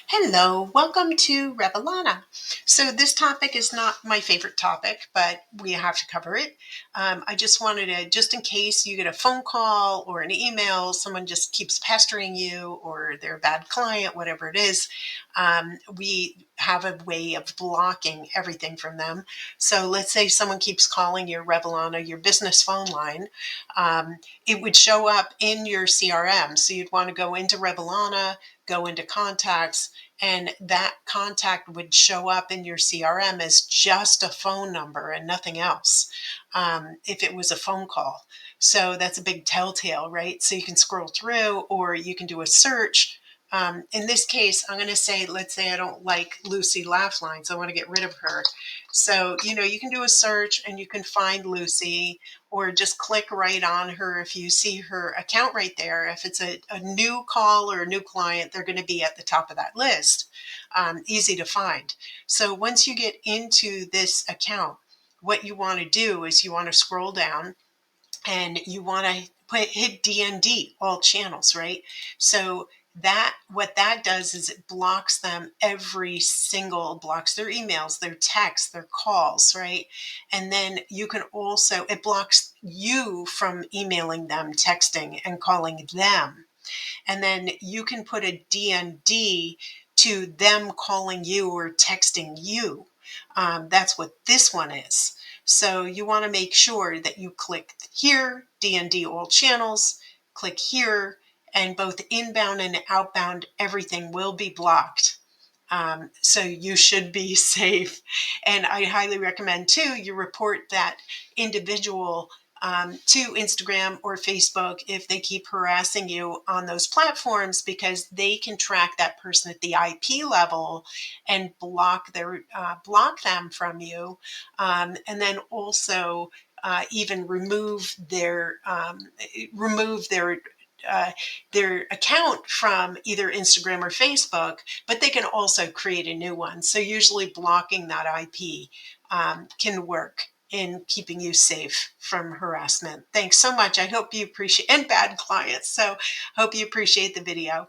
Hello, welcome to Revelana. So, this topic is not my favorite topic, but we have to cover it. I just wanted to, just in case you get a phone call or an email, someone just keeps pestering you or they're a bad client, whatever it is, we have a way of blocking everything from them. So, let's say someone keeps calling your Revelana, your business phone line. It would show up in your CRM. So, you'd want to go into Revelana, go into contacts, and that contact would show up in your CRM as just a phone number and nothing else, if it was a phone call. So that's a big telltale, right? So you can scroll through or you can do a search. In this case, I'm going to say, let's say I don't like Lucy laugh lines. I want to get rid of her. So, you can do a search and you can find Lucy or just click right on her if you see her account right there. If it's a new call or a new client, they're going to be at the top of that list. Easy to find. So once you get into this account, what you want to do is you want to scroll down and you want to hit DND, all channels, right? So that what that does is it blocks them blocks their emails, their texts, their calls, right? And then you can also, it blocks you from emailing them, texting, and calling them. And then you can put a DND to them calling you or texting you. That's what this one is. So you want to make sure that you click here, DND all channels, click here, and both inbound and outbound, everything will be blocked. So you should be safe. And I highly recommend too, you report that individual to Instagram or Facebook if they keep harassing you on those platforms, because they can track that person at the IP level and block them from you, and then also even remove uh, their account from either Instagram or Facebook, but they can also create a new one. So usually blocking that IP can work in keeping you safe from harassment. Thanks so much. I hope you appreciate, and bad clients. So hope you appreciate the video.